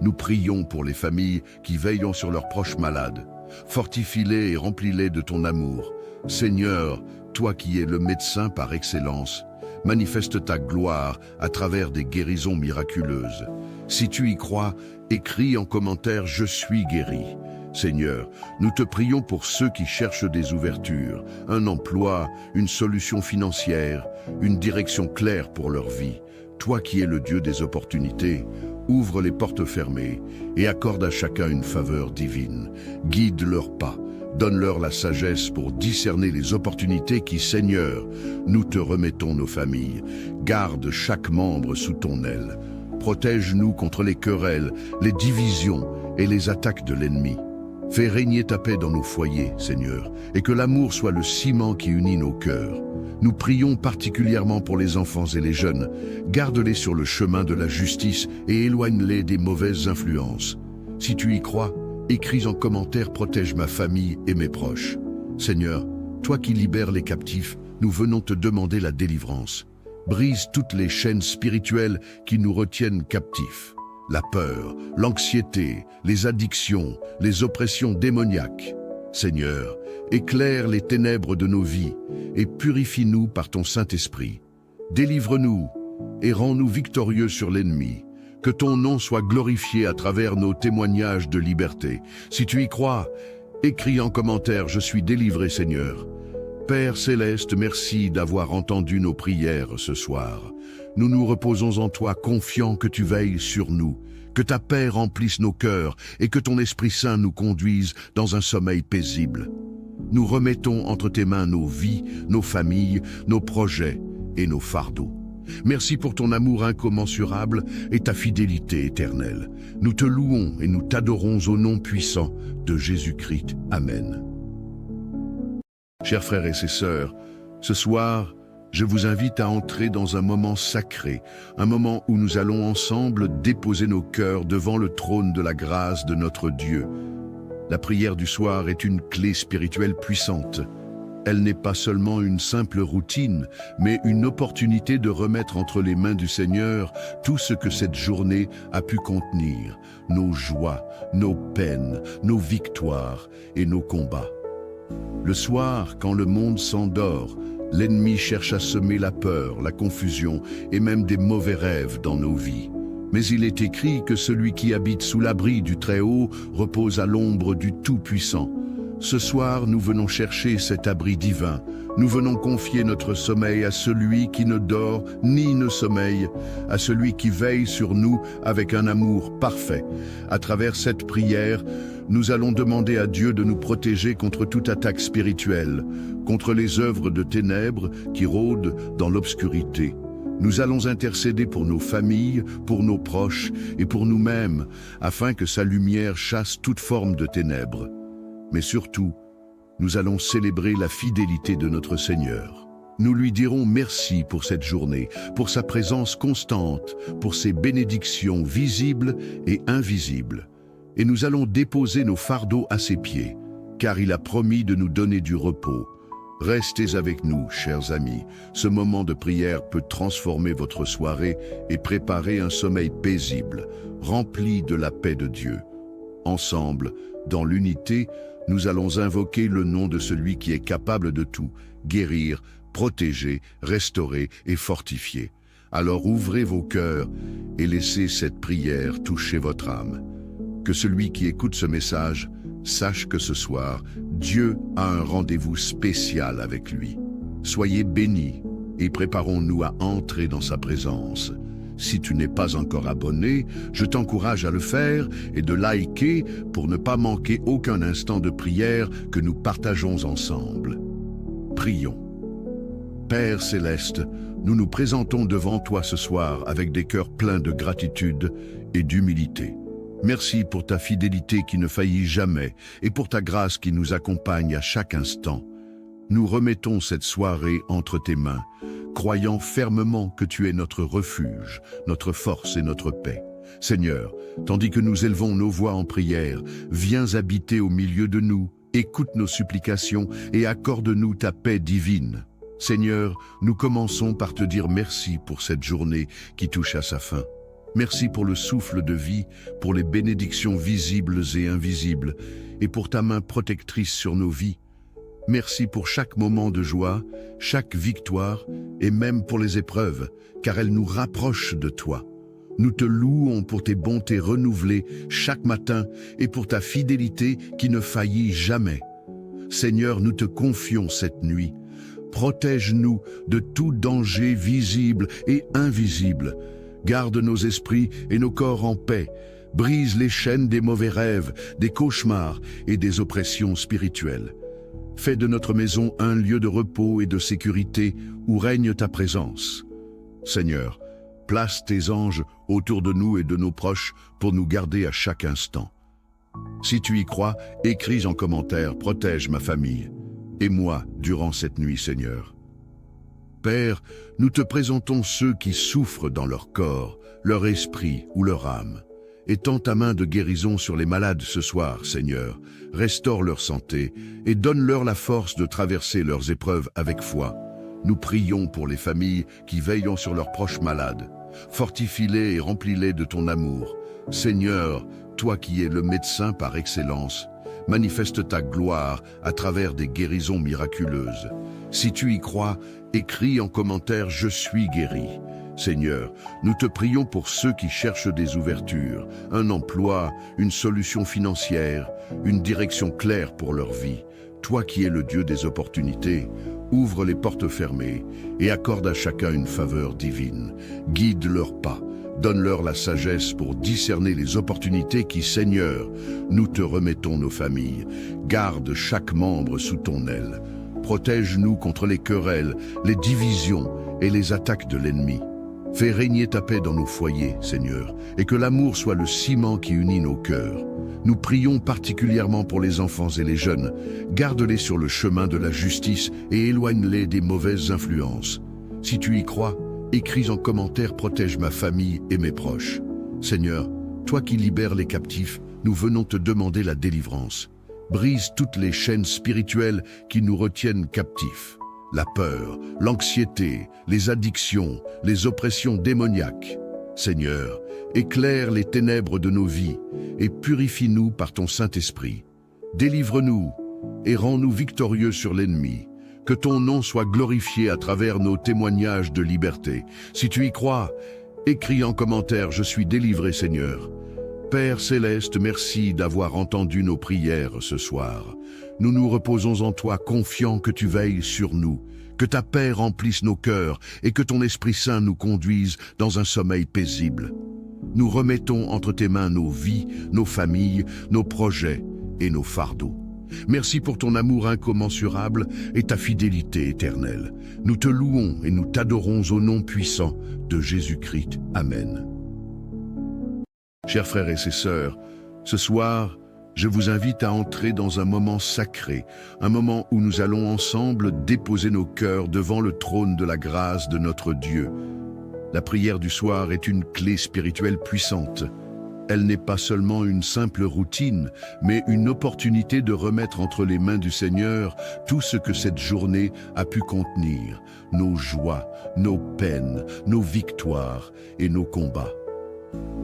Nous prions pour les familles qui veillent sur leurs proches malades. Fortifie-les et remplis-les de ton amour. Seigneur, toi qui es le médecin par excellence, manifeste ta gloire à travers des guérisons miraculeuses. Si tu y crois, écris en commentaire « Je suis guéri ». Seigneur, nous te prions pour ceux qui cherchent des ouvertures, un emploi, une solution financière, une direction claire pour leur vie. Toi qui es le Dieu des opportunités, ouvre les portes fermées et accorde à chacun une faveur divine. Guide leurs pas, donne-leur la sagesse pour discerner les opportunités qui, Seigneur, nous te remettons nos familles. Garde chaque membre sous ton aile. Protège-nous contre les querelles, les divisions et les attaques de l'ennemi. Fais régner ta paix dans nos foyers, Seigneur, et que l'amour soit le ciment qui unit nos cœurs. Nous prions particulièrement pour les enfants et les jeunes. Garde-les sur le chemin de la justice et éloigne-les des mauvaises influences. Si tu y crois, écris en commentaire « Protège ma famille et mes proches ». Seigneur, toi qui libères les captifs, nous venons te demander la délivrance. Brise toutes les chaînes spirituelles qui nous retiennent captifs. La peur, l'anxiété, les addictions, les oppressions démoniaques. Seigneur, éclaire les ténèbres de nos vies et purifie-nous par ton Saint-Esprit. Délivre-nous et rends-nous victorieux sur l'ennemi. Que ton nom soit glorifié à travers nos témoignages de liberté. Si tu y crois, écris en commentaire « Je suis délivré, Seigneur ». Père Céleste, merci d'avoir entendu nos prières ce soir. Nous nous reposons en toi, confiants que tu veilles sur nous, que ta paix remplisse nos cœurs et que ton Esprit Saint nous conduise dans un sommeil paisible. Nous remettons entre tes mains nos vies, nos familles, nos projets et nos fardeaux. Merci pour ton amour incommensurable et ta fidélité éternelle. Nous te louons et nous t'adorons au nom puissant de Jésus-Christ. Amen. Chers frères et sœurs, ce soir, je vous invite à entrer dans un moment sacré, un moment où nous allons ensemble déposer nos cœurs devant le trône de la grâce de notre Dieu. La prière du soir est une clé spirituelle puissante. Elle n'est pas seulement une simple routine, mais une opportunité de remettre entre les mains du Seigneur tout ce que cette journée a pu contenir, nos joies, nos peines, nos victoires et nos combats. Le soir, quand le monde s'endort, l'ennemi cherche à semer la peur, la confusion et même des mauvais rêves dans nos vies. Mais il est écrit que celui qui habite sous l'abri du Très-Haut repose à l'ombre du Tout-Puissant. Ce soir, nous venons chercher cet abri divin. Nous venons confier notre sommeil à celui qui ne dort ni ne sommeille, à celui qui veille sur nous avec un amour parfait. À travers cette prière, nous allons demander à Dieu de nous protéger contre toute attaque spirituelle, contre les œuvres de ténèbres qui rôdent dans l'obscurité. Nous allons intercéder pour nos familles, pour nos proches et pour nous-mêmes, afin que sa lumière chasse toute forme de ténèbres. Mais surtout, nous allons célébrer la fidélité de notre Seigneur. Nous lui dirons merci pour cette journée, pour sa présence constante, pour ses bénédictions visibles et invisibles. Et nous allons déposer nos fardeaux à ses pieds, car il a promis de nous donner du repos. Restez avec nous, chers amis. Ce moment de prière peut transformer votre soirée et préparer un sommeil paisible, rempli de la paix de Dieu. Ensemble, dans l'unité, nous allons invoquer le nom de celui qui est capable de tout, guérir, protéger, restaurer et fortifier. Alors ouvrez vos cœurs et laissez cette prière toucher votre âme. Que celui qui écoute ce message sache que ce soir, Dieu a un rendez-vous spécial avec lui. Soyez bénis et préparons-nous à entrer dans sa présence. Si tu n'es pas encore abonné, je t'encourage à le faire et de liker pour ne pas manquer aucun instant de prière que nous partageons ensemble. Prions. Père Céleste, nous nous présentons devant toi ce soir avec des cœurs pleins de gratitude et d'humilité. Merci pour ta fidélité qui ne faillit jamais et pour ta grâce qui nous accompagne à chaque instant. Nous remettons cette soirée entre tes mains, croyant fermement que tu es notre refuge, notre force et notre paix. Seigneur, tandis que nous élevons nos voix en prière, viens habiter au milieu de nous, écoute nos supplications et accorde-nous ta paix divine. Seigneur, nous commençons par te dire merci pour cette journée qui touche à sa fin. Merci pour le souffle de vie, pour les bénédictions visibles et invisibles, et pour ta main protectrice sur nos vies. Merci pour chaque moment de joie, chaque victoire, et même pour les épreuves, car elles nous rapprochent de toi. Nous te louons pour tes bontés renouvelées chaque matin et pour ta fidélité qui ne faillit jamais. Seigneur, nous te confions cette nuit. Protège-nous de tout danger visible et invisible. Garde nos esprits et nos corps en paix. Brise les chaînes des mauvais rêves, des cauchemars et des oppressions spirituelles. Fais de notre maison un lieu de repos et de sécurité où règne ta présence. Seigneur, place tes anges autour de nous et de nos proches pour nous garder à chaque instant. Si tu y crois, écris en commentaire « Protège ma famille » et moi durant cette nuit, Seigneur. Père, nous te présentons ceux qui souffrent dans leur corps, leur esprit ou leur âme. Étends ta main de guérison sur les malades ce soir, Seigneur. Restaure leur santé et donne-leur la force de traverser leurs épreuves avec foi. Nous prions pour les familles qui veillent sur leurs proches malades. Fortifie-les et remplis-les de ton amour. Seigneur, toi qui es le médecin par excellence, manifeste ta gloire à travers des guérisons miraculeuses. Si tu y crois, écris en commentaire « Je suis guéri ». Seigneur, nous te prions pour ceux qui cherchent des ouvertures, un emploi, une solution financière, une direction claire pour leur vie. Toi qui es le Dieu des opportunités, ouvre les portes fermées et accorde à chacun une faveur divine. Guide leurs pas, donne-leur la sagesse pour discerner les opportunités qui, Seigneur, nous te remettons nos familles. Garde chaque membre sous ton aile. Protège-nous contre les querelles, les divisions et les attaques de l'ennemi. Fais régner ta paix dans nos foyers, Seigneur, et que l'amour soit le ciment qui unit nos cœurs. Nous prions particulièrement pour les enfants et les jeunes. Garde-les sur le chemin de la justice et éloigne-les des mauvaises influences. Si tu y crois, écris en commentaire « Protège ma famille et mes proches ». Seigneur, toi qui libères les captifs, nous venons te demander la délivrance. Brise toutes les chaînes spirituelles qui nous retiennent captifs. La peur, l'anxiété, les addictions, les oppressions démoniaques. Seigneur, éclaire les ténèbres de nos vies et purifie-nous par ton Saint-Esprit. Délivre-nous et rends-nous victorieux sur l'ennemi. Que ton nom soit glorifié à travers nos témoignages de liberté. Si tu y crois, écris en commentaire « Je suis délivré, Seigneur ». Père Céleste, merci d'avoir entendu nos prières ce soir. Nous nous reposons en toi, confiants que tu veilles sur nous, que ta paix remplisse nos cœurs et que ton Esprit Saint nous conduise dans un sommeil paisible. Nous remettons entre tes mains nos vies, nos familles, nos projets et nos fardeaux. Merci pour ton amour incommensurable et ta fidélité éternelle. Nous te louons et nous t'adorons au nom puissant de Jésus-Christ. Amen. Chers frères et sœurs, ce soir, je vous invite à entrer dans un moment sacré, un moment où nous allons ensemble déposer nos cœurs devant le trône de la grâce de notre Dieu. La prière du soir est une clé spirituelle puissante. Elle n'est pas seulement une simple routine, mais une opportunité de remettre entre les mains du Seigneur tout ce que cette journée a pu contenir, nos joies, nos peines, nos victoires et nos combats.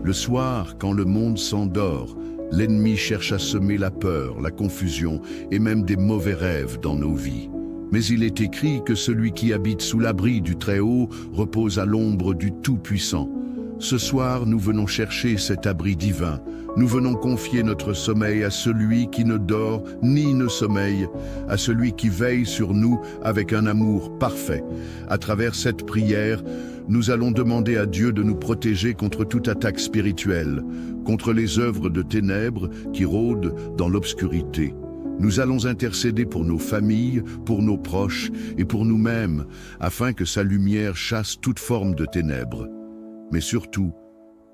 Le soir, quand le monde s'endort, l'ennemi cherche à semer la peur, la confusion et même des mauvais rêves dans nos vies. Mais il est écrit que celui qui habite sous l'abri du Très-Haut repose à l'ombre du Tout-Puissant. Ce soir, nous venons chercher cet abri divin. Nous venons confier notre sommeil à celui qui ne dort ni ne sommeille, à celui qui veille sur nous avec un amour parfait. À travers cette prière, nous allons demander à Dieu de nous protéger contre toute attaque spirituelle, contre les œuvres de ténèbres qui rôdent dans l'obscurité. Nous allons intercéder pour nos familles, pour nos proches et pour nous-mêmes, afin que sa lumière chasse toute forme de ténèbres. Mais surtout,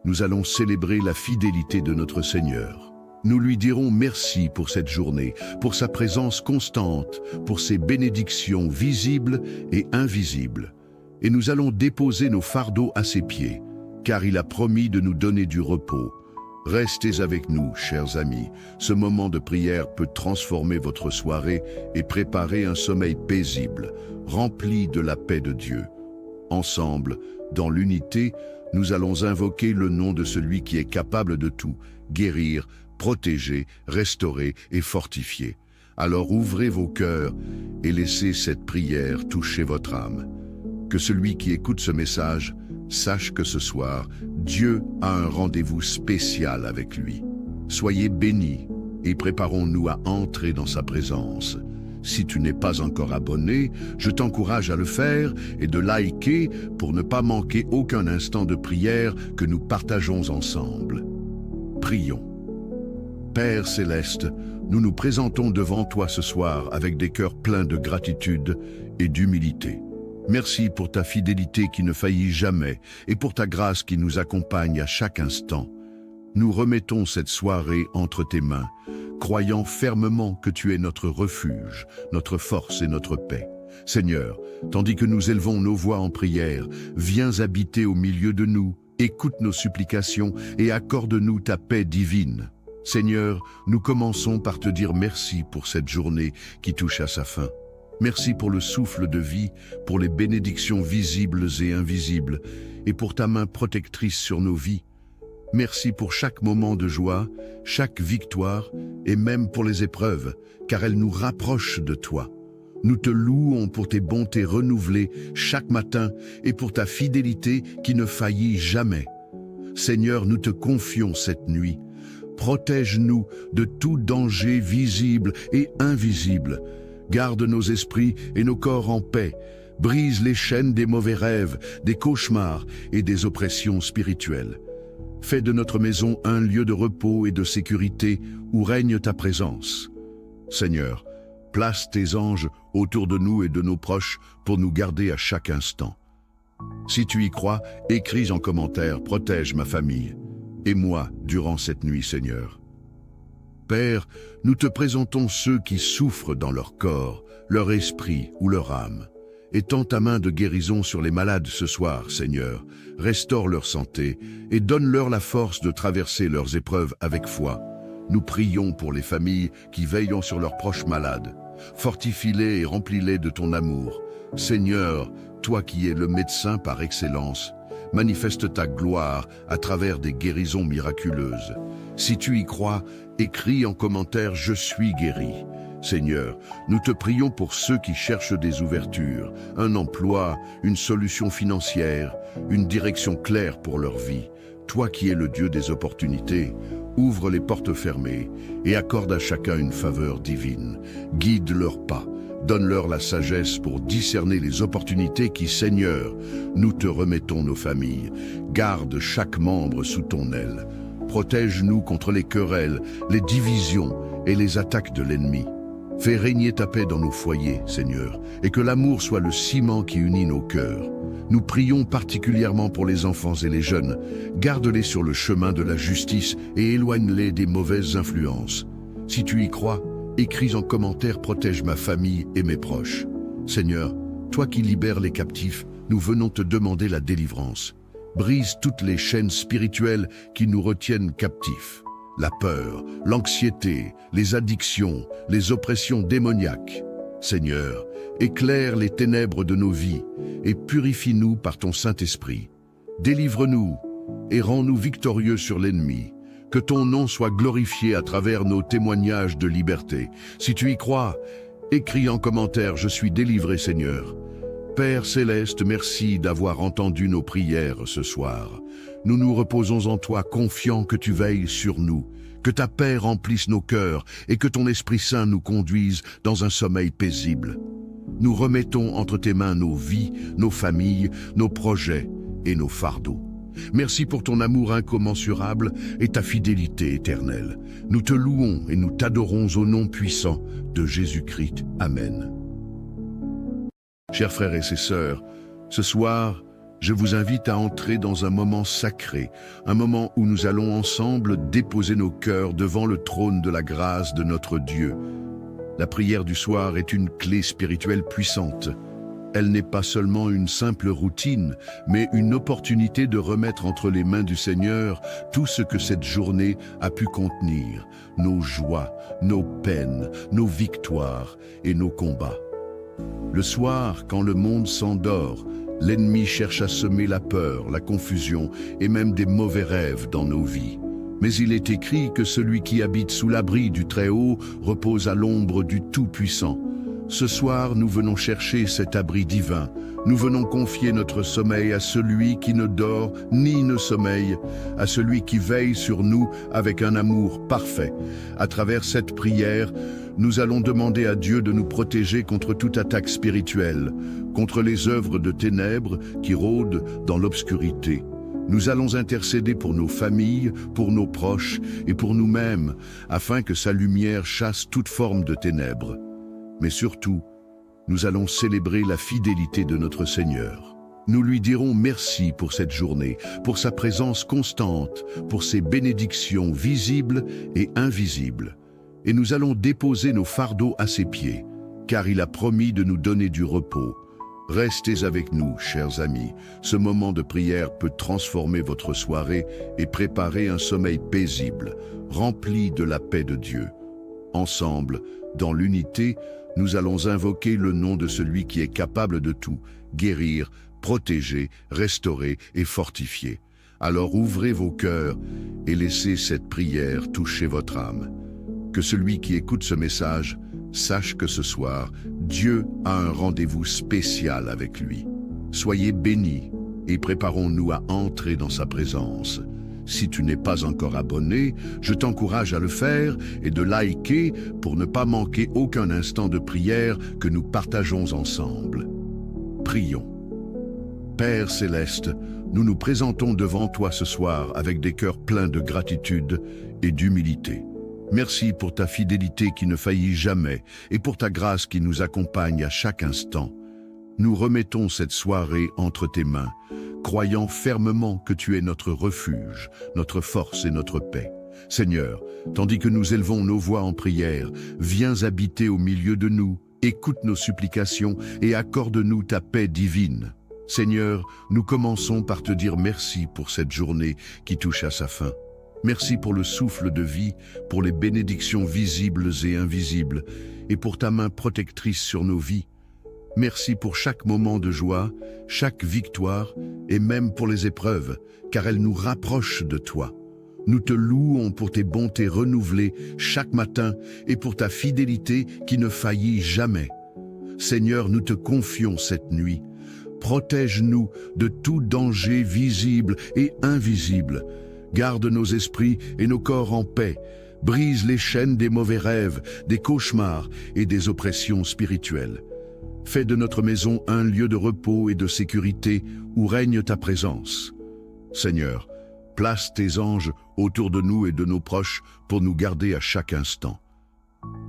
nous allons célébrer la fidélité de notre Seigneur. Nous lui dirons merci pour cette journée, pour sa présence constante, pour ses bénédictions visibles et invisibles. Et nous allons déposer nos fardeaux à ses pieds, car il a promis de nous donner du repos. Restez avec nous, chers amis. Ce moment de prière peut transformer votre soirée et préparer un sommeil paisible, rempli de la paix de Dieu. Ensemble, dans l'unité, nous allons invoquer le nom de celui qui est capable de tout, guérir, protéger, restaurer et fortifier. Alors ouvrez vos cœurs et laissez cette prière toucher votre âme. Que celui qui écoute ce message sache que ce soir, Dieu a un rendez-vous spécial avec lui. Soyez bénis et préparons-nous à entrer dans sa présence. Si tu n'es pas encore abonné, je t'encourage à le faire et de liker pour ne pas manquer aucun instant de prière que nous partageons ensemble. Prions. Père Céleste, nous nous présentons devant toi ce soir avec des cœurs pleins de gratitude et d'humilité. Merci pour ta fidélité qui ne faillit jamais et pour ta grâce qui nous accompagne à chaque instant. Nous remettons cette soirée entre tes mains, croyant fermement que tu es notre refuge, notre force et notre paix. Seigneur, tandis que nous élevons nos voix en prière, viens habiter au milieu de nous, écoute nos supplications et accorde-nous ta paix divine. Seigneur, nous commençons par te dire merci pour cette journée qui touche à sa fin. Merci pour le souffle de vie, pour les bénédictions visibles et invisibles, et pour ta main protectrice sur nos vies. Merci pour chaque moment de joie, chaque victoire, et même pour les épreuves, car elles nous rapprochent de toi. Nous te louons pour tes bontés renouvelées chaque matin et pour ta fidélité qui ne faillit jamais. Seigneur, nous te confions cette nuit. Protège-nous de tout danger visible et invisible. Garde nos esprits et nos corps en paix. Brise les chaînes des mauvais rêves, des cauchemars et des oppressions spirituelles. Fais de notre maison un lieu de repos et de sécurité où règne ta présence. Seigneur, place tes anges autour de nous et de nos proches pour nous garder à chaque instant. Si tu y crois, écris en commentaire « Protège ma famille » et moi durant cette nuit, Seigneur. Père, nous te présentons ceux qui souffrent dans leur corps, leur esprit ou leur âme. Étends ta main de guérison sur les malades ce soir, Seigneur. Restaure leur santé et donne-leur la force de traverser leurs épreuves avec foi. Nous prions pour les familles qui veillent sur leurs proches malades. Fortifie-les et remplis-les de ton amour. Seigneur, toi qui es le médecin par excellence, manifeste ta gloire à travers des guérisons miraculeuses. Si tu y crois, écris en commentaire « Je suis guéri ». Seigneur, nous te prions pour ceux qui cherchent des ouvertures, un emploi, une solution financière, une direction claire pour leur vie. Toi qui es le Dieu des opportunités, ouvre les portes fermées et accorde à chacun une faveur divine. Guide leurs pas, donne-leur la sagesse pour discerner les opportunités qui, Seigneur, nous te remettons nos familles. Garde chaque membre sous ton aile. Protège-nous contre les querelles, les divisions et les attaques de l'ennemi. Fais régner ta paix dans nos foyers, Seigneur, et que l'amour soit le ciment qui unit nos cœurs. Nous prions particulièrement pour les enfants et les jeunes. Garde-les sur le chemin de la justice et éloigne-les des mauvaises influences. Si tu y crois, écris en commentaire « Protège ma famille et mes proches ». Seigneur, toi qui libères les captifs, nous venons te demander la délivrance. Brise toutes les chaînes spirituelles qui nous retiennent captifs. La peur, l'anxiété, les addictions, les oppressions démoniaques. Seigneur, éclaire les ténèbres de nos vies et purifie-nous par ton Saint-Esprit. Délivre-nous et rends-nous victorieux sur l'ennemi. Que ton nom soit glorifié à travers nos témoignages de liberté. Si tu y crois, écris en commentaire « Je suis délivré, Seigneur ». Père Céleste, merci d'avoir entendu nos prières ce soir. Nous nous reposons en toi, confiants que tu veilles sur nous, que ta paix remplisse nos cœurs et que ton Esprit Saint nous conduise dans un sommeil paisible. Nous remettons entre tes mains nos vies, nos familles, nos projets et nos fardeaux. Merci pour ton amour incommensurable et ta fidélité éternelle. Nous te louons et nous t'adorons au nom puissant de Jésus-Christ. Amen. Chers frères et sœurs, ce soir, je vous invite à entrer dans un moment sacré, un moment où nous allons ensemble déposer nos cœurs devant le trône de la grâce de notre Dieu. La prière du soir est une clé spirituelle puissante. Elle n'est pas seulement une simple routine, mais une opportunité de remettre entre les mains du Seigneur tout ce que cette journée a pu contenir, nos joies, nos peines, nos victoires et nos combats. Le soir, quand le monde s'endort, l'ennemi cherche à semer la peur, la confusion et même des mauvais rêves dans nos vies. Mais il est écrit que celui qui habite sous l'abri du Très-Haut repose à l'ombre du Tout-Puissant. Ce soir, nous venons chercher cet abri divin. Nous venons confier notre sommeil à celui qui ne dort ni ne sommeille, à celui qui veille sur nous avec un amour parfait. À travers cette prière, nous allons demander à Dieu de nous protéger contre toute attaque spirituelle, contre les œuvres de ténèbres qui rôdent dans l'obscurité. Nous allons intercéder pour nos familles, pour nos proches et pour nous-mêmes, afin que sa lumière chasse toute forme de ténèbres. Mais surtout, nous allons célébrer la fidélité de notre Seigneur. Nous lui dirons merci pour cette journée, pour sa présence constante, pour ses bénédictions visibles et invisibles. Et nous allons déposer nos fardeaux à ses pieds, car il a promis de nous donner du repos. Restez avec nous, chers amis. Ce moment de prière peut transformer votre soirée et préparer un sommeil paisible, rempli de la paix de Dieu. Ensemble, dans l'unité, nous allons invoquer le nom de celui qui est capable de tout, guérir, protéger, restaurer et fortifier. Alors ouvrez vos cœurs et laissez cette prière toucher votre âme. Que celui qui écoute ce message sache que ce soir, Dieu a un rendez-vous spécial avec lui. Soyez bénis et préparons-nous à entrer dans sa présence. Si tu n'es pas encore abonné, je t'encourage à le faire et de liker pour ne pas manquer aucun instant de prière que nous partageons ensemble. Prions. Père céleste, nous nous présentons devant toi ce soir avec des cœurs pleins de gratitude et d'humilité. Merci pour ta fidélité qui ne faillit jamais et pour ta grâce qui nous accompagne à chaque instant. Nous remettons cette soirée entre tes mains, croyant fermement que tu es notre refuge, notre force et notre paix. Seigneur, tandis que nous élevons nos voix en prière, viens habiter au milieu de nous, écoute nos supplications et accorde-nous ta paix divine. Seigneur, nous commençons par te dire merci pour cette journée qui touche à sa fin. Merci pour le souffle de vie, pour les bénédictions visibles et invisibles, et pour ta main protectrice sur nos vies. Merci pour chaque moment de joie, chaque victoire, et même pour les épreuves, car elles nous rapprochent de toi. Nous te louons pour tes bontés renouvelées chaque matin et pour ta fidélité qui ne faillit jamais. Seigneur, nous te confions cette nuit. Protège-nous de tout danger visible et invisible. Garde nos esprits et nos corps en paix. Brise les chaînes des mauvais rêves, des cauchemars et des oppressions spirituelles. Fais de notre maison un lieu de repos et de sécurité où règne ta présence. Seigneur, place tes anges autour de nous et de nos proches pour nous garder à chaque instant.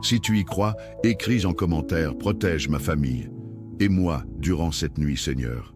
Si tu y crois, écris en commentaire « Protège ma famille » et moi durant cette nuit, Seigneur.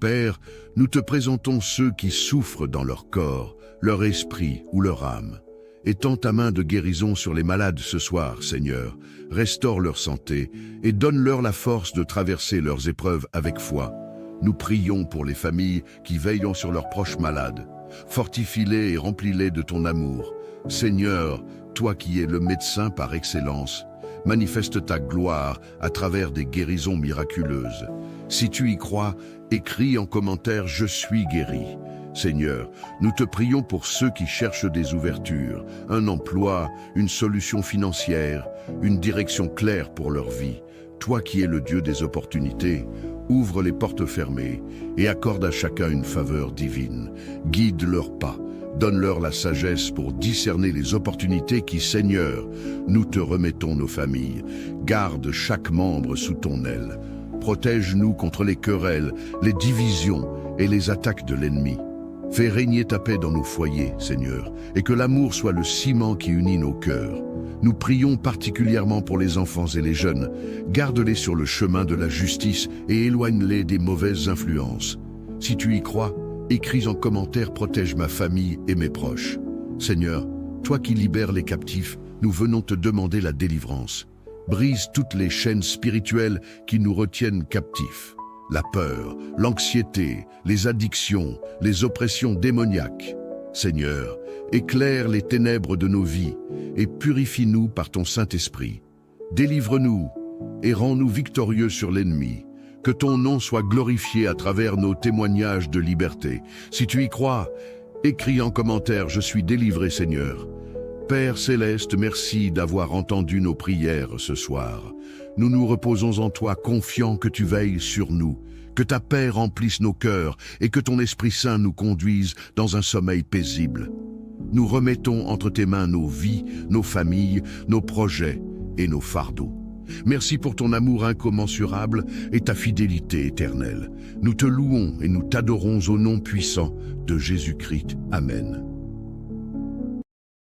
Père, nous te présentons ceux qui souffrent dans leur corps, leur esprit ou leur âme. Étends ta main de guérison sur les malades ce soir, Seigneur. Restaure leur santé et donne-leur la force de traverser leurs épreuves avec foi. Nous prions pour les familles qui veillent sur leurs proches malades. Fortifie-les et remplis-les de ton amour. Seigneur, toi qui es le médecin par excellence, manifeste ta gloire à travers des guérisons miraculeuses. Si tu y crois, écris en commentaire « Je suis guéri ». Seigneur, nous te prions pour ceux qui cherchent des ouvertures, un emploi, une solution financière, une direction claire pour leur vie. Toi qui es le Dieu des opportunités, ouvre les portes fermées et accorde à chacun une faveur divine. Guide leurs pas, donne-leur la sagesse pour discerner les opportunités qui, Seigneur, nous te remettons nos familles. Garde chaque membre sous ton aile. Protège-nous contre les querelles, les divisions et les attaques de l'ennemi. Fais régner ta paix dans nos foyers, Seigneur, et que l'amour soit le ciment qui unit nos cœurs. Nous prions particulièrement pour les enfants et les jeunes. Garde-les sur le chemin de la justice et éloigne-les des mauvaises influences. Si tu y crois, écris en commentaire « Protège ma famille et mes proches ». Seigneur, toi qui libères les captifs, nous venons te demander la délivrance. Brise toutes les chaînes spirituelles qui nous retiennent captifs. La peur, l'anxiété, les addictions, les oppressions démoniaques. Seigneur, éclaire les ténèbres de nos vies et purifie-nous par ton Saint-Esprit. Délivre-nous et rends-nous victorieux sur l'ennemi. Que ton nom soit glorifié à travers nos témoignages de liberté. Si tu y crois, écris en commentaire « Je suis délivré, Seigneur ». Père céleste, merci d'avoir entendu nos prières ce soir. Nous nous reposons en toi, confiants que tu veilles sur nous, que ta paix remplisse nos cœurs et que ton Esprit Saint nous conduise dans un sommeil paisible. Nous remettons entre tes mains nos vies, nos familles, nos projets et nos fardeaux. Merci pour ton amour incommensurable et ta fidélité éternelle. Nous te louons et nous t'adorons au nom puissant de Jésus-Christ. Amen.